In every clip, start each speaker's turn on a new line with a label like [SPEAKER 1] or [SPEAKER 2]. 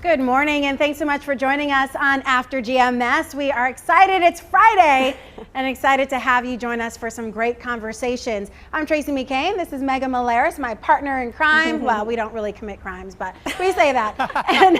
[SPEAKER 1] Good morning, and thanks so much for joining us on After GMS. We are excited. It's Friday, and excited to have you join us for some great conversations. I'm Tracy McCain. This is Megan Malaris, my partner in crime. Well, we don't really commit crimes, but we say that. And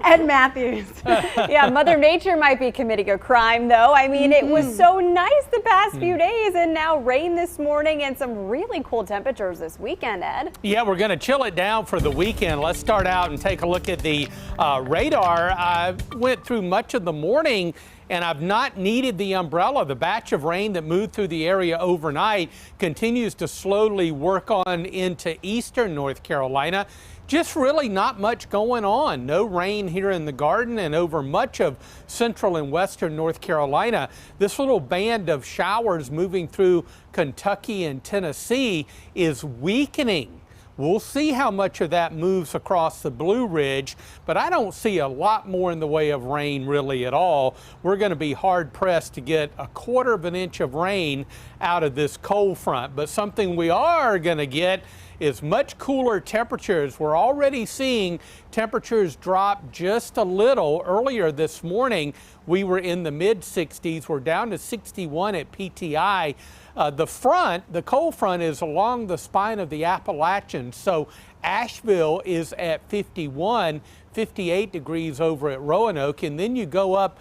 [SPEAKER 1] Ed Matthews.
[SPEAKER 2] Yeah, Mother Nature might be committing a crime, though. I mean, it was so nice the past few days, and now rain this morning and some really cool temperatures this weekend, Ed.
[SPEAKER 3] Yeah, we're going to chill it down for the weekend. Let's start out and take a look at the radar. I went through much of the morning and I've not needed the umbrella. The batch of rain that moved through the area overnight continues to slowly work on into eastern North Carolina. Just really not much going on. No rain here in the Garden and over much of central and western North Carolina. This little band of showers moving through Kentucky and Tennessee is weakening. We'll see how much of that moves across the Blue Ridge, but I don't see a lot more in the way of rain really at all. We're going to be hard pressed to get a 1/4 of an inch of rain out of this cold front, but something we are going to get is much cooler temperatures. We're already seeing temperatures drop just a little. Earlier this morning, we were in the mid-60s. We're down to 61 at PTI. The cold front is along the spine of the Appalachians. So Asheville is at 51, 58 degrees over at Roanoke. And then you go up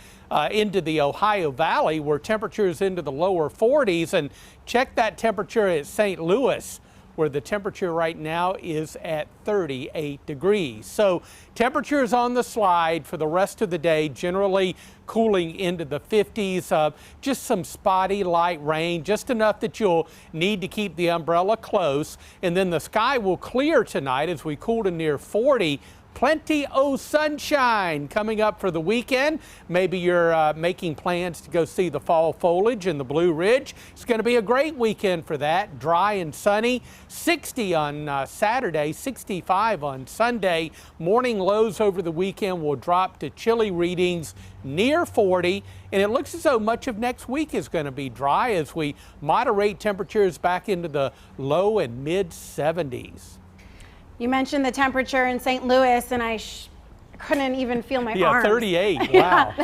[SPEAKER 3] into the Ohio Valley where temperatures into the lower 40s. And check that temperature at St. Louis, where the temperature right now is at 38 degrees. So temperatures on the slide for the rest of the day, generally cooling into the 50s. Just some spotty light rain, just enough that you'll need to keep the umbrella close. And then the sky will clear tonight as we cool to near 40. Plenty of sunshine coming up for the weekend. Maybe you're making plans to go see the fall foliage in the Blue Ridge. It's going to be a great weekend for that. Dry and sunny. 60 on Saturday, 65 on Sunday. Morning lows over the weekend will drop to chilly readings near 40. And it looks as though much of next week is going to be dry as we moderate temperatures back into the low and mid 70s.
[SPEAKER 1] You mentioned the temperature in St. Louis, and I couldn't even feel my arms.
[SPEAKER 3] 38. Wow.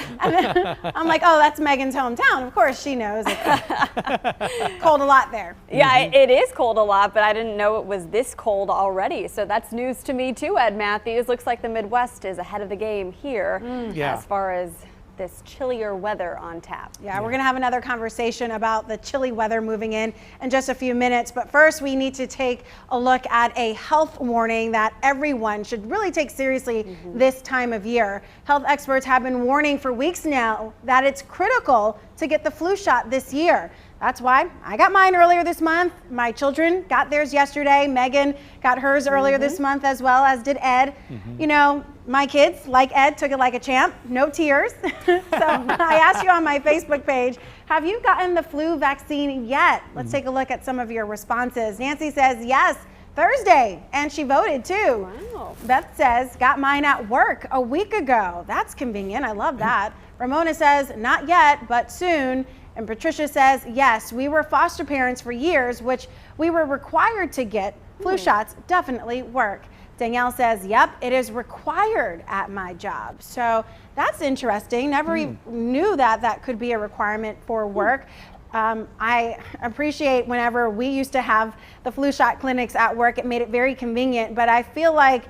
[SPEAKER 1] I'm like, oh, that's Megan's hometown. Of course, she knows it's cold a lot there.
[SPEAKER 2] Yeah, it is cold a lot, but I didn't know it was this cold already. So that's news to me too, Ed Matthews. Looks like the Midwest is ahead of the game here as far as this chillier weather on tap.
[SPEAKER 1] Yeah, we're going to have another conversation about the chilly weather moving in just a few minutes. But first, we need to take a look at a health warning that everyone should really take seriously this time of year. Health experts have been warning for weeks now that it's critical to get the flu shot this year. That's why I got mine earlier this month. My children got theirs yesterday. Megan got hers earlier this month, as well as did Ed. You know, my kids, like Ed, took it like a champ. No tears. So I asked you on my Facebook page, have you gotten the flu vaccine yet? Let's take a look at some of your responses. Nancy says, yes, Thursday, and she voted too.
[SPEAKER 2] Wow.
[SPEAKER 1] Beth says, got mine at work a week ago. That's convenient. I love that. Ramona says, not yet, but soon. And Patricia says, yes, we were foster parents for years, which we were required to get. Flu shots definitely work. Danielle says, yep, it is required at my job. So that's interesting. Never even knew that that could be a requirement for work. I appreciate whenever we used to have the flu shot clinics at work, it made it very convenient, but I feel like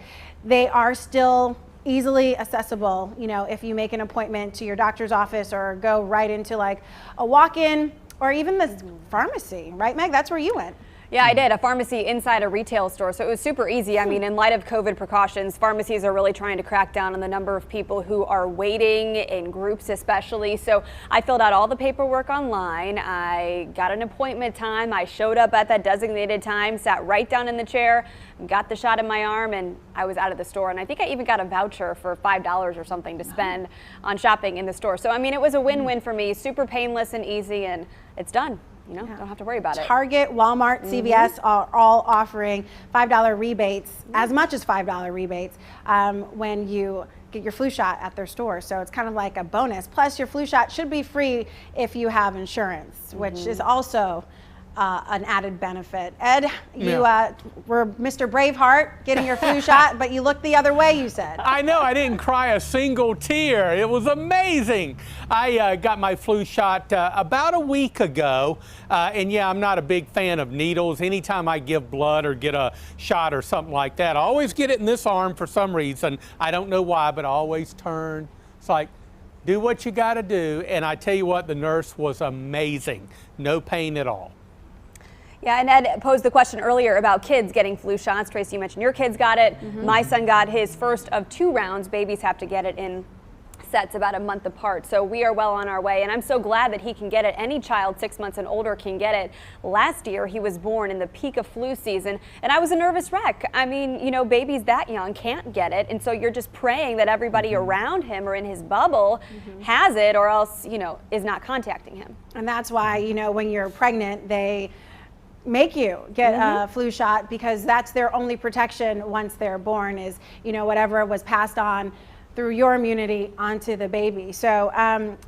[SPEAKER 1] they are still easily accessible, you know, if you make an appointment to your doctor's office or go right into like a walk-in or even the pharmacy, right, Meg? That's where you went.
[SPEAKER 2] Yeah, I did. A pharmacy inside a retail store. So it was super easy. I mean, in light of COVID precautions, pharmacies are really trying to crack down on the number of people who are waiting in groups especially. So I filled out all the paperwork online. I got an appointment time. I showed up at that designated time, sat right down in the chair, got the shot in my arm, and I was out of the store. And I think I even got a voucher for $5 or something to spend on shopping in the store. So, I mean, it was a win-win for me. Super painless and easy, and it's done. You know, don't have to worry about it.
[SPEAKER 1] Target, Walmart, CVS are all offering $5 rebates, as much as $5 rebates when you get your flu shot at their store. So it's kind of like a bonus. Plus, your flu shot should be free if you have insurance, which is also an added benefit. Ed, you were Mr. Braveheart getting your flu shot, but you looked the other way, you said.
[SPEAKER 3] I know, I didn't cry a single tear. It was amazing. I got my flu shot about a week ago, and yeah, I'm not a big fan of needles. Anytime I give blood or get a shot or something like that, I always get it in this arm for some reason. I don't know why, but I always turn. It's like, do what you got to do. And I tell you what, the nurse was amazing. No pain at all.
[SPEAKER 2] Yeah, and Ed posed the question earlier about kids getting flu shots. Tracy, you mentioned your kids got it. My son got his first of 2 rounds. Babies have to get it in sets about a month apart. So we are well on our way, and I'm so glad that he can get it. Any child 6 months and older can get it. Last year, he was born in the peak of flu season, and I was a nervous wreck. I mean, you know, babies that young can't get it, and so you're just praying that everybody around him or in his bubble has it, or else, you know, is not contacting him.
[SPEAKER 1] And that's why, you know, when you're pregnant, they make you get a flu shot, because that's their only protection once they're born is, you know, whatever was passed on through your immunity onto the baby. So,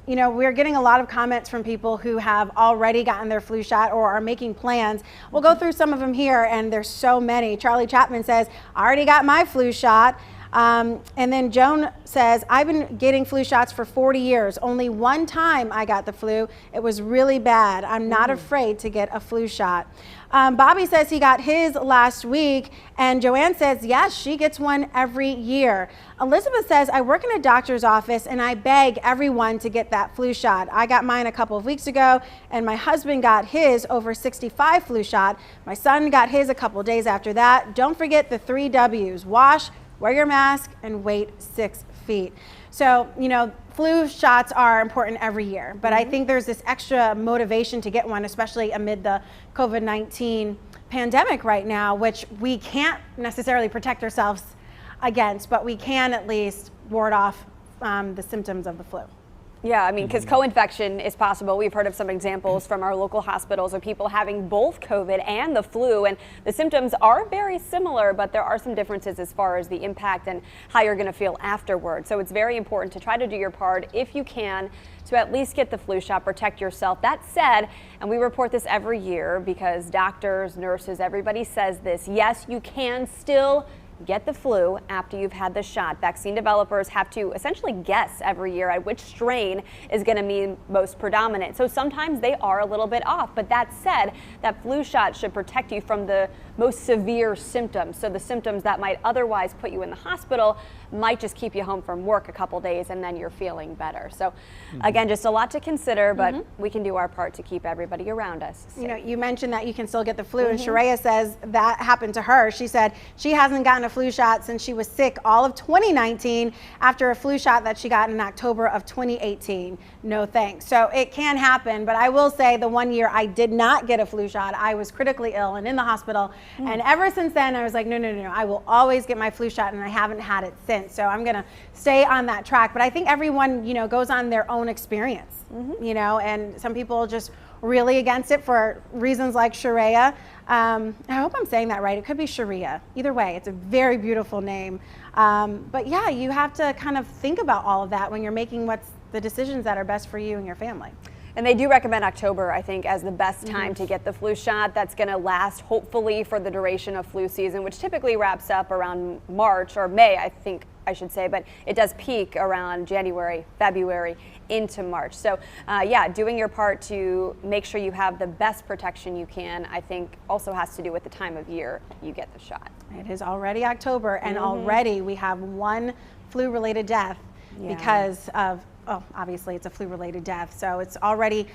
[SPEAKER 1] you know, we're getting a lot of comments from people who have already gotten their flu shot or are making plans. We'll go through some of them here, and there's so many. Charlie Chapman says, I already got my flu shot. And then Joan says, I've been getting flu shots for 40 years. Only one time I got the flu. It was really bad. I'm not afraid to get a flu shot. Bobby says he got his last week, and Joanne says, yes, she gets one every year. Elizabeth says, I work in a doctor's office, and I beg everyone to get that flu shot. I got mine a couple of weeks ago, and my husband got his over 65 flu shot. My son got his a couple of days after that. Don't forget the 3 W's: wash, wear your mask, and wait 6 feet. So, you know, flu shots are important every year, but I think there's this extra motivation to get one, especially amid the COVID-19 pandemic right now, which we can't necessarily protect ourselves against, but we can at least ward off the symptoms of the flu.
[SPEAKER 2] Yeah, I mean, because co-infection is possible. We've heard of some examples from our local hospitals of people having both COVID and the flu, and the symptoms are very similar, but there are some differences as far as the impact and how you're going to feel afterward. So it's very important to try to do your part if you can to at least get the flu shot, protect yourself. That said, and we report this every year because doctors, nurses, everybody says this, yes, you can still get the flu after you've had the shot. Vaccine developers have to essentially guess every year at which strain is going to be most predominant. So sometimes they are a little bit off. But that said, that flu shot should protect you from the most severe symptoms. So the symptoms that might otherwise put you in the hospital might just keep you home from work a couple days and then you're feeling better. So again, just a lot to consider, but we can do our part to keep everybody around us safe.
[SPEAKER 1] You know, you mentioned that you can still get the flu, and Sharia says that happened to her. She said she hasn't gotten a flu shot since she was sick all of 2019 after a flu shot that she got in October of 2018. No thanks. So it can happen, but I will say the one year I did not get a flu shot, I was critically ill and in the hospital. And ever since then, I was like, no, I will always get my flu shot, and I haven't had it since. So I'm going to stay on that track. But I think everyone, you know, goes on their own experience, you know, and some people just really against it for reasons like Sharia. I hope I'm saying that right. It could be Sharia. Either way, it's a very beautiful name. But yeah, you have to kind of think about all of that when you're making what's the decisions that are best for you and your family.
[SPEAKER 2] And they do recommend October, I think, as the best time to get the flu shot. That's going to last, hopefully, for the duration of flu season, which typically wraps up around March or May, I think I should say, but it does peak around January, February into March. So yeah, doing your part to make sure you have the best protection you can, I think also has to do with the time of year you get the shot.
[SPEAKER 1] It is already October, and already we have 1 flu-related death because of, obviously it's a flu-related death. So it's already,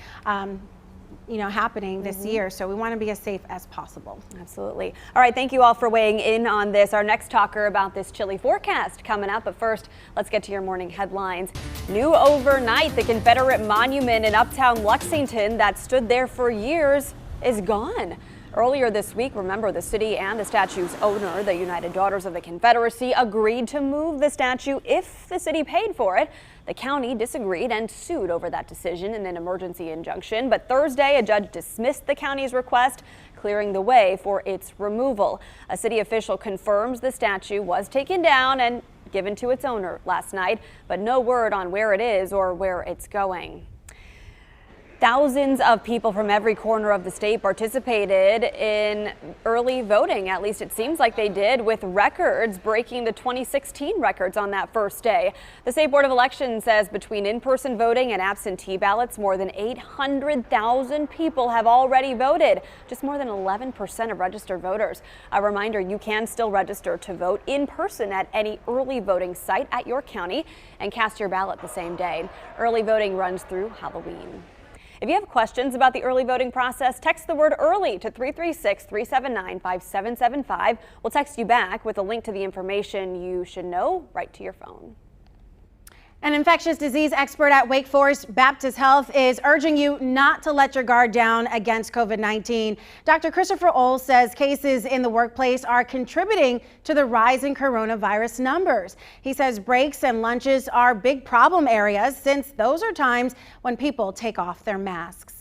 [SPEAKER 1] you know, happening this year. So we want to be as safe as possible.
[SPEAKER 2] Absolutely. All right. Thank you all for weighing in on this. Our next talker about this chilly forecast coming up. But first, let's get to your morning headlines. New overnight, the Confederate monument in Uptown Lexington that stood there for years is gone. Earlier this week, remember, the city and the statue's owner, the United Daughters of the Confederacy, agreed to move the statue if the city paid for it. The county disagreed and sued over that decision in an emergency injunction. But Thursday, a judge dismissed the county's request, clearing the way for its removal. A city official confirms the statue was taken down and given to its owner last night, but no word on where it is or where it's going. Thousands of people from every corner of the state participated in early voting. At least it seems like they did, with records breaking the 2016 records on that first day. The State Board of Elections says between in-person voting and absentee ballots, more than 800,000 people have already voted, just more than 11% of registered voters. A reminder, you can still register to vote in person at any early voting site at your county and cast your ballot the same day. Early voting runs through Halloween. If you have questions about the early voting process, text the word EARLY to 336-379-5775. We'll text you back with a link to the information you should know right to your phone.
[SPEAKER 1] An infectious disease expert at Wake Forest Baptist Health is urging you not to let your guard down against COVID-19. Dr. Christopher Oles says cases in the workplace are contributing to the rise in coronavirus numbers. He says breaks and lunches are big problem areas since those are times when people take off their masks.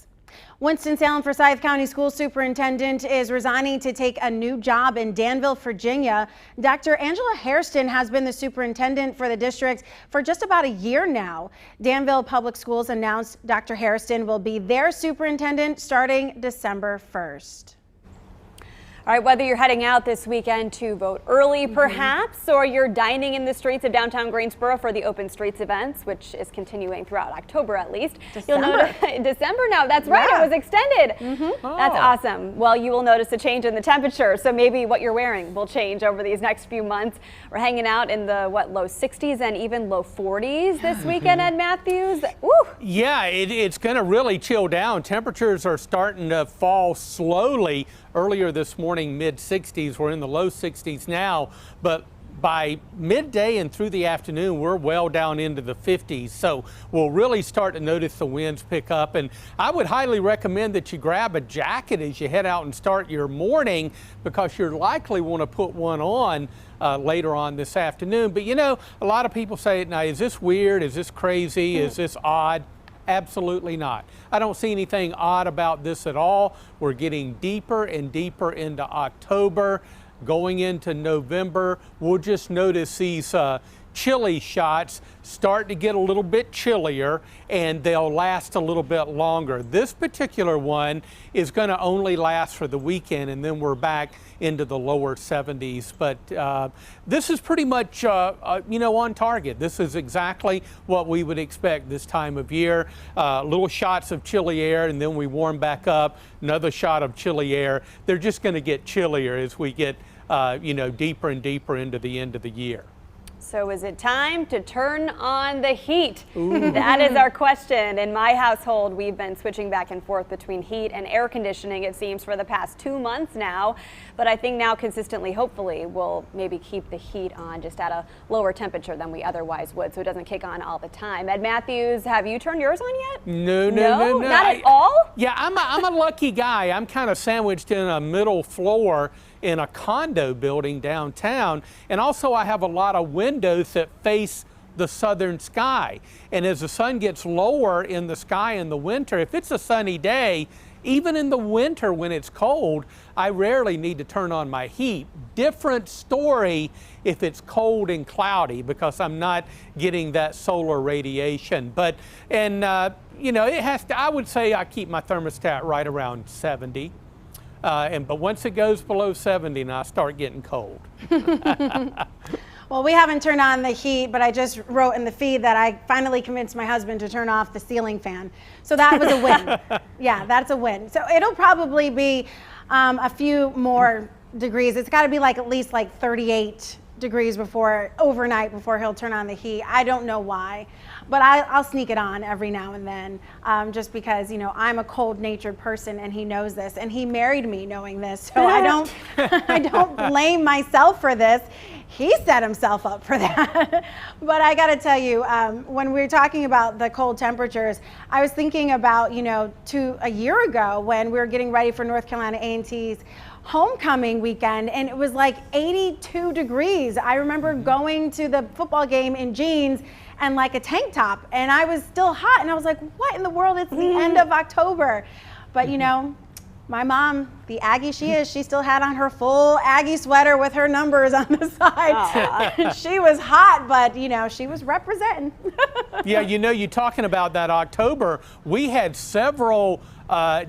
[SPEAKER 1] Winston-Salem Forsyth County School Superintendent is resigning to take a new job in Danville, Virginia. Dr. Angela Hairston has been the superintendent for the district for just about a year now. Danville Public Schools announced Dr. Hairston will be their superintendent starting December 1st.
[SPEAKER 2] All right, whether you're heading out this weekend to vote early, perhaps, or you're dining in the streets of downtown Greensboro for the Open Streets events, which is continuing throughout October at least.
[SPEAKER 1] December.
[SPEAKER 2] You'll notice December now. That's right.
[SPEAKER 1] Yeah.
[SPEAKER 2] It was extended.
[SPEAKER 3] Oh.
[SPEAKER 2] That's awesome. Well, you will notice a change in the temperature, so maybe what you're wearing will change over these next few months. We're hanging out in the low 60s and even low 40s this weekend at Matthews. Woo!
[SPEAKER 3] Yeah, it's going to really chill down. Temperatures are starting to fall slowly. Earlier this morning, mid-60s. We're in the low 60s now, but by midday and through the afternoon, we're well down into the 50s. So we'll really start to notice the winds pick up. And I would highly recommend that you grab a jacket as you head out and start your morning, because you're likely want to put one on later on this afternoon. But you know, a lot of people say, now, is this weird? Is this crazy? Is this odd? Absolutely not. I don't see anything odd about this at all. We're getting deeper and deeper into October, going into November. We'll just notice these chilly shots start to get a little bit chillier, and they'll last a little bit longer. This particular one is going to only last for the weekend, and then we're back into the lower 70s. But this is pretty much, on target. This is exactly what we would expect this time of year. Little shots of chilly air, and then we warm back up. Another shot of chilly air. They're just going to get chillier as we get, deeper and deeper into the end of the year.
[SPEAKER 2] So is it time to turn on the heat?
[SPEAKER 3] Ooh.
[SPEAKER 2] That is our question. In my household, we've been switching back and forth between heat and air conditioning, it seems, for the past 2 months now. But I think now consistently, hopefully, we'll maybe keep the heat on just at a lower temperature than we otherwise would, so it doesn't kick on all the time. Ed Matthews, have you turned yours on yet?
[SPEAKER 3] No.
[SPEAKER 2] Not at all?
[SPEAKER 3] Yeah, I'm a lucky guy. I'm kind of sandwiched in a middle floor in a condo building downtown, and also I have a lot of windows that face the southern sky. And as the sun gets lower in the sky in the winter, if it's a sunny day, even in the winter when it's cold, I rarely need to turn on my heat. Different story if it's cold and cloudy, because I'm not getting that solar radiation. But, it has to, I would say I keep my thermostat right around 70. But once it goes below 70, now I start getting cold.
[SPEAKER 1] Well, we haven't turned on the heat, but I just wrote in the feed that I finally convinced my husband to turn off the ceiling fan. So that was a win. Yeah, that's a win. So it'll probably be a few more degrees. It's got to be at least 38 degrees overnight before he'll turn on the heat. I don't know why, but I'll sneak it on every now and then, just because, I'm a cold-natured person, and he knows this, and he married me knowing this, so I don't blame myself for this. He set himself up for that. But I got to tell you, when we were talking about the cold temperatures, I was thinking about, to a year ago when we were getting ready for North Carolina A&T's homecoming weekend, and it was 82 degrees. I remember going to the football game in jeans and a tank top, and I was still hot, and I was like, what in the world? It's the end of October. But My mom, the Aggie she is, she still had on her full Aggie sweater with her numbers on the side. She was hot, but you know, she was representing.
[SPEAKER 3] Yeah, you know, you're talking about that October. We had several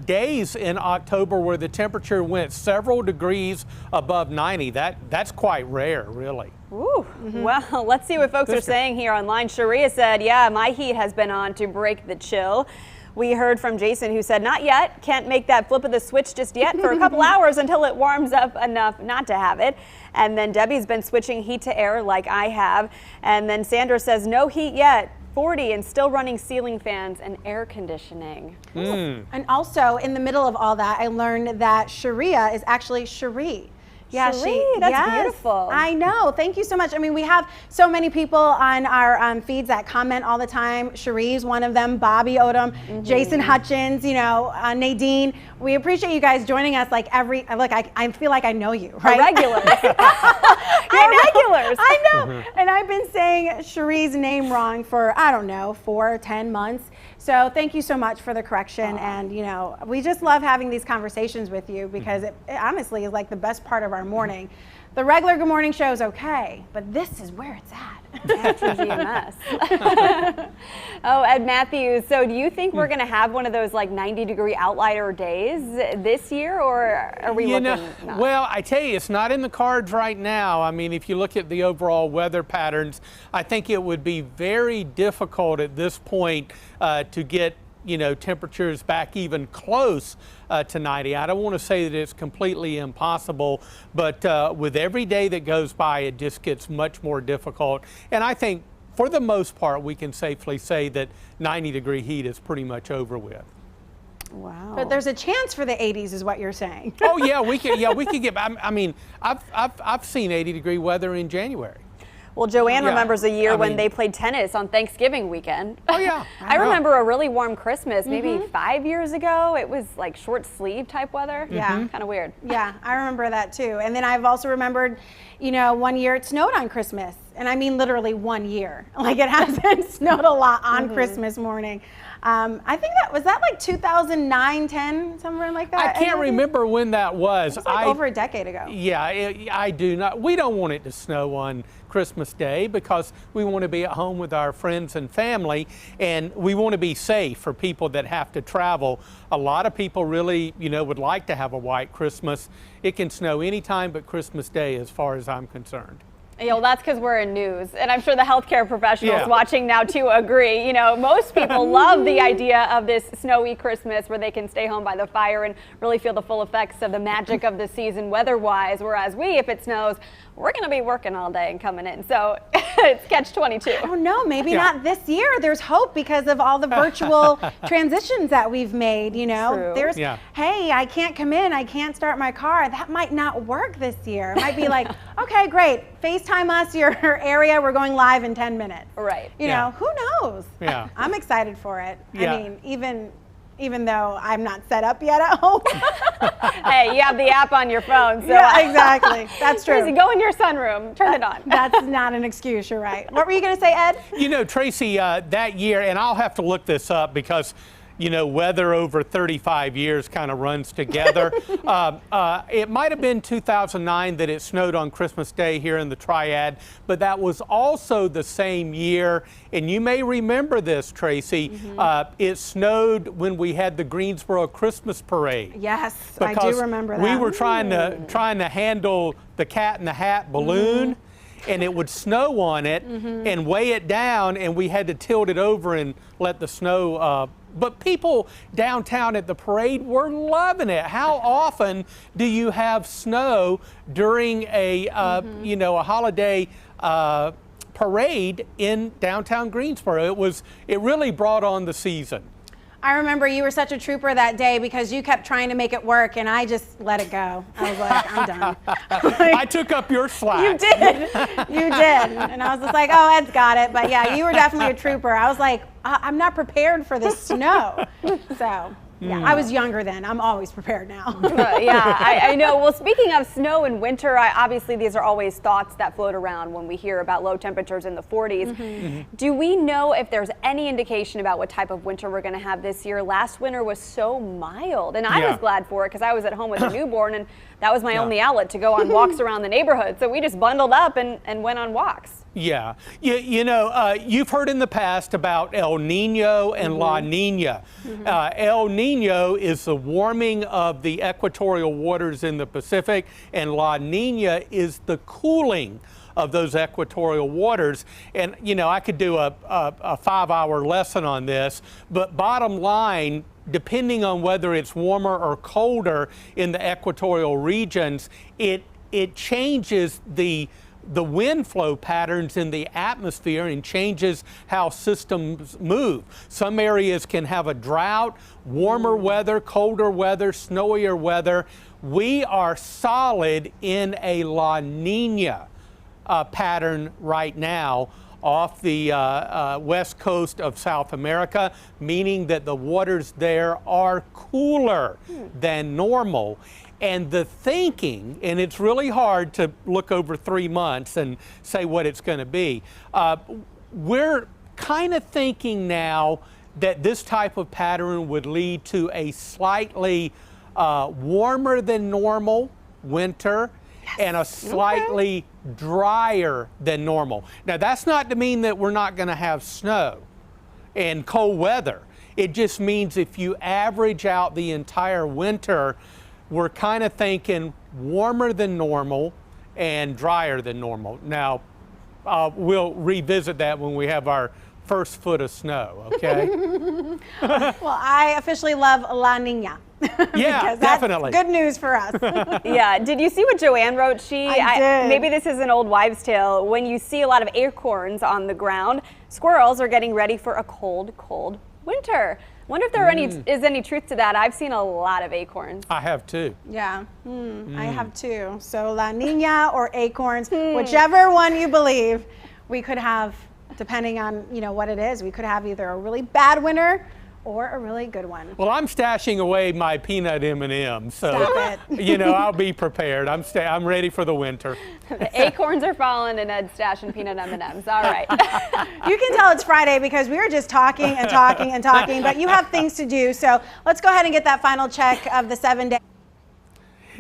[SPEAKER 3] days in October where the temperature went several degrees above 90. That's quite rare, really.
[SPEAKER 2] Ooh, well, let's see what folks are saying here online. Sharia said, yeah, my heat has been on to break the chill. We heard from Jason, who said, not yet. Can't make that flip of the switch just yet for a couple hours until it warms up enough not to have it. And then Debbie's been switching heat to air like I have. And then Sandra says, no heat yet. 40 and still running ceiling fans and air conditioning.
[SPEAKER 1] And also, in the middle of all that, I learned that Sharia is actually Cherie. Yeah,
[SPEAKER 2] Cherie, that's beautiful.
[SPEAKER 1] I know. Thank you so much. I mean, we have so many people on our feeds that comment all the time. Cherie's one of them. Bobby Odom, Jason Hutchins, you know, Nadine. We appreciate you guys joining us. Like I feel like I know you, right?
[SPEAKER 2] Regulars. You're regulars.
[SPEAKER 1] I know. And I've been saying Cherie's name wrong for, I don't know, 4 or 10 months. So thank you so much for the correction. And, you know, we just love having these conversations with you because it honestly is like the best part of our morning. The regular Good Morning Show is okay, but this is where it's at.
[SPEAKER 2] After GMS. Oh, Ed Matthews, so do you think we're going to have one of those like 90-degree outlier days this year, or are we looking not?
[SPEAKER 3] Well, I tell you, it's not in the cards right now. I mean, if you look at the overall weather patterns, I think it would be very difficult at this point to get, you know, temperatures back even close to 90. I don't want to say that it's completely impossible, but with every day that goes by, it just gets much more difficult. And I think for the most part, we can safely say that 90-degree heat is pretty much over with.
[SPEAKER 2] Wow.
[SPEAKER 1] But there's a chance for the 80s is what you're saying.
[SPEAKER 3] Oh yeah, we could get, I mean, I've seen 80-degree weather in January.
[SPEAKER 2] Well, Joanne remembers a year when they played tennis on Thanksgiving weekend.
[SPEAKER 3] Oh, yeah.
[SPEAKER 2] I remember a really warm Christmas, maybe 5 years ago. It was like short sleeve type weather.
[SPEAKER 1] Yeah.
[SPEAKER 2] Kind of weird.
[SPEAKER 1] Yeah, I remember that too. And then I've also remembered, you know, one year it snowed on Christmas. And I mean literally 1 year. Like it hasn't snowed a lot on Christmas morning. I think was that like 2009, 10, somewhere like that?
[SPEAKER 3] I can't remember when that was.
[SPEAKER 1] It was like over a decade ago.
[SPEAKER 3] Yeah, I do not. We don't want it to snow on Christmas Day because we want to be at home with our friends and family, and we want to be safe for people that have to travel. A lot of people really, you know, would like to have a white Christmas. It can snow anytime but Christmas Day as far as I'm concerned.
[SPEAKER 2] You know, that's because we're in news, and I'm sure the healthcare professionals watching now too agree. You know, most people love the idea of this snowy Christmas where they can stay home by the fire and really feel the full effects of the magic of the season weather-wise, whereas we, if it snows, we're going to be working all day and coming in. So it's catch-22.
[SPEAKER 1] I don't know, maybe not this year. There's hope because of all the virtual transitions that we've made, you know.
[SPEAKER 2] True.
[SPEAKER 1] There's, hey, I can't come in, I can't start my car. That might not work this year. It might be like, okay, great, FaceTime us your area, we're going live in 10 minutes.
[SPEAKER 2] Right.
[SPEAKER 1] You know, who knows?
[SPEAKER 3] Yeah.
[SPEAKER 1] I'm excited for it.
[SPEAKER 3] Yeah.
[SPEAKER 1] I mean, even though I'm not set up yet at home.
[SPEAKER 2] Hey, you have the app on your phone. So
[SPEAKER 1] yeah, exactly. That's true.
[SPEAKER 2] Tracy, go in your sunroom, turn it on.
[SPEAKER 1] That's not an excuse, you're right. What were you going to say, Ed?
[SPEAKER 3] You know, Tracy, that year, and I'll have to look this up because, you know, weather over 35 years kind of runs together. It might have been 2009 that it snowed on Christmas Day here in the Triad, but that was also the same year, and you may remember this, Tracy, it snowed when we had the Greensboro Christmas Parade.
[SPEAKER 1] Yes, I do remember that.
[SPEAKER 3] We were trying to handle the Cat in the Hat balloon, and it would snow on it and weigh it down, and we had to tilt it over and let the snow but people downtown at the parade were loving it. How often do you have snow during a you know, a holiday parade in downtown Greensboro? It really brought on the season.
[SPEAKER 1] I remember you were such a trooper that day because you kept trying to make it work and I just let it go. I was like, I'm done.
[SPEAKER 3] I took up your slack.
[SPEAKER 1] You did. You did. And I was just like, oh, Ed's got it. But yeah, you were definitely a trooper. I was like, I'm not prepared for this snow. So Yeah, I was younger then. I'm always prepared now.
[SPEAKER 2] Yeah, I know. Well, speaking of snow in winter, obviously these are always thoughts that float around when we hear about low temperatures in the 40s. Do we know if there's any indication about what type of winter we're going to have this year? Last winter was so mild, and I was glad for it because I was at home with a newborn, and that was my only outlet to go on walks around the neighborhood. So we just bundled up and went on walks.
[SPEAKER 3] Yeah, you know, you've heard in the past about El Nino and La Nina. El Nino is the warming of the equatorial waters in the Pacific, and La Nina is the cooling of those equatorial waters. And, you know, I could do a 5-hour lesson on this, but bottom line, depending on whether it's warmer or colder in the equatorial regions, it changes the wind flow patterns in the atmosphere and changes how systems move. Some areas can have a drought, warmer weather, colder weather, snowier weather. We are solid in a La Nina pattern right now off the west coast of South America, meaning that the waters there are cooler than normal. And the thinking, and it's really hard to look over 3 months and say what it's going to be, we're kind of thinking now that this type of pattern would lead to a slightly warmer than normal winter and a slightly drier than normal. Now, that's not to mean that we're not going to have snow and cold weather. It just means if you average out the entire winter, we're kind of thinking warmer than normal and drier than normal. Now, we'll revisit that when we have our first foot of snow, okay?
[SPEAKER 1] Well, I officially love La Nina.
[SPEAKER 3] Yeah, definitely.
[SPEAKER 1] Good news for us.
[SPEAKER 2] Yeah, did you see what Joanne wrote?
[SPEAKER 1] I did.
[SPEAKER 2] Maybe this is an old wives' tale. When you see a lot of acorns on the ground, squirrels are getting ready for a cold, cold winter. Wonder if there is any truth to that. I've seen a lot of acorns.
[SPEAKER 3] I have too.
[SPEAKER 1] Yeah, I have too. So La Nina or acorns, whichever one you believe, we could have, depending on what it is, we could have either a really bad winter or a really good one.
[SPEAKER 3] Well, I'm stashing away my peanut M&Ms, so
[SPEAKER 1] Stop it.
[SPEAKER 3] I'll be prepared. I'm ready for the winter.
[SPEAKER 2] The acorns are falling and Ed's stashing peanut M&Ms. All right.
[SPEAKER 1] You can tell it's Friday because we were just talking and talking and talking, but you have things to do. So let's go ahead and get that final check of the 7-day.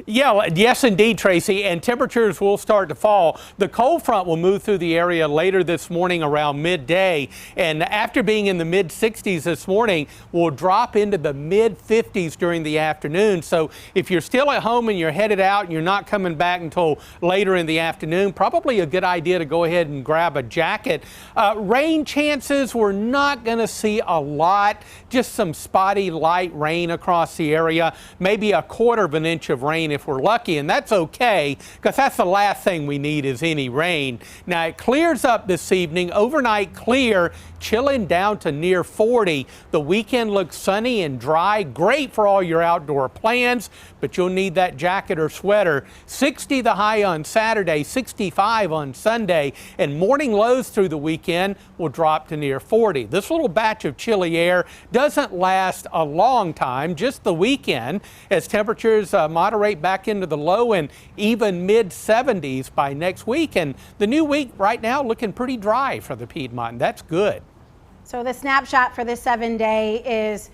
[SPEAKER 3] Yeah, yes indeed, Tracy, and temperatures will start to fall. The cold front will move through the area later this morning around midday, and after being in the mid-60s this morning, will drop into the mid-50s during the afternoon. So if you're still at home and you're headed out and you're not coming back until later in the afternoon, probably a good idea to go ahead and grab a jacket. Rain chances, we're not going to see a lot, just some spotty light rain across the area, maybe a 1/4 inch of rain if we're lucky, and that's okay because that's the last thing we need is any rain. Now it clears up this evening, overnight clear, chilling down to near 40. The weekend looks sunny and dry, great for all your outdoor plans, but you'll need that jacket or sweater. 60 the high on Saturday, 65 on Sunday, and morning lows through the weekend will drop to near 40. This little batch of chilly air doesn't last a long time, just the weekend, as temperatures moderate back into the low and even mid-70s by next week. And the new week right now looking pretty dry for the Piedmont. That's good.
[SPEAKER 1] So the snapshot for this 7-day is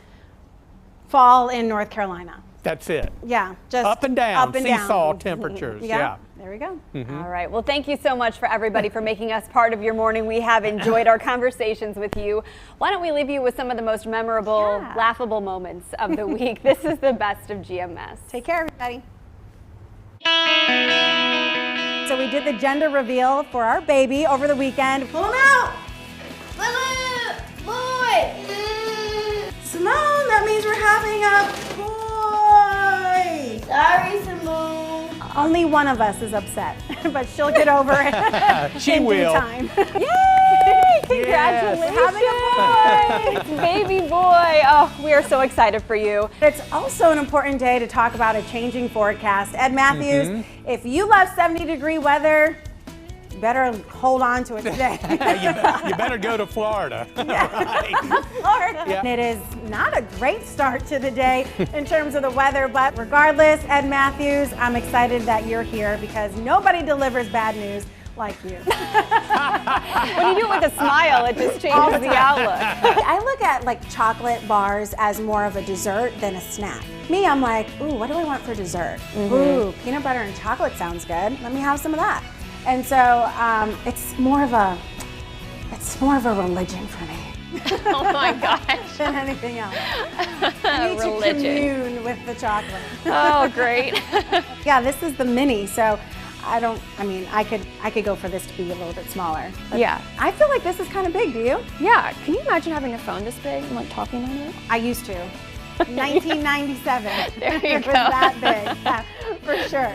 [SPEAKER 1] fall in North Carolina.
[SPEAKER 3] That's it.
[SPEAKER 1] Yeah, just
[SPEAKER 3] up and down, seesaw
[SPEAKER 1] down.
[SPEAKER 3] temperatures.
[SPEAKER 1] Yeah, there we go.
[SPEAKER 2] All right. Well, thank you so much for everybody for making us part of your morning. We have enjoyed our conversations with you. Why don't we leave you with some of the most memorable, laughable moments of the week? This is the best of GMS.
[SPEAKER 1] Take care, everybody. So we did the gender reveal for our baby over the weekend. Pull him out!
[SPEAKER 4] Boy!
[SPEAKER 1] Simone, that means we're having a boy!
[SPEAKER 4] Sorry, Simone.
[SPEAKER 1] Only one of us is upset, but she'll get over it.
[SPEAKER 3] She
[SPEAKER 1] in
[SPEAKER 3] will.
[SPEAKER 1] Due time.
[SPEAKER 2] Yay! Congratulations!
[SPEAKER 1] Having a boy!
[SPEAKER 2] Baby boy! Oh, we are so excited for you.
[SPEAKER 1] It's also an important day to talk about a changing forecast. Ed Matthews, if you love 70-degree weather, better hold on to it today.
[SPEAKER 3] You better go to Florida. Right.
[SPEAKER 1] Florida.
[SPEAKER 3] Yeah.
[SPEAKER 1] It is not a great start to the day in terms of the weather, but regardless, Ed Matthews, I'm excited that you're here because nobody delivers bad news like you.
[SPEAKER 2] When you do it with a smile, it just changes the outlook.
[SPEAKER 1] I look at like chocolate bars as more of a dessert than a snack. Me, I'm like, ooh, what do I want for dessert? Ooh, peanut butter and chocolate sounds good. Let me have some of that. And so it's more of a religion for me.
[SPEAKER 2] Oh my gosh.
[SPEAKER 1] Than anything else. I need to commune with the chocolate.
[SPEAKER 2] Oh, great.
[SPEAKER 1] Yeah, this is the mini, so I could go for this to be a little bit smaller. But
[SPEAKER 2] Yeah.
[SPEAKER 1] I feel like this is kind of big, do you?
[SPEAKER 2] Yeah, can you imagine having a phone this big and like talking on it?
[SPEAKER 1] I used to. 1997.
[SPEAKER 2] There you
[SPEAKER 1] It was
[SPEAKER 2] go.
[SPEAKER 1] that big, yeah, for sure.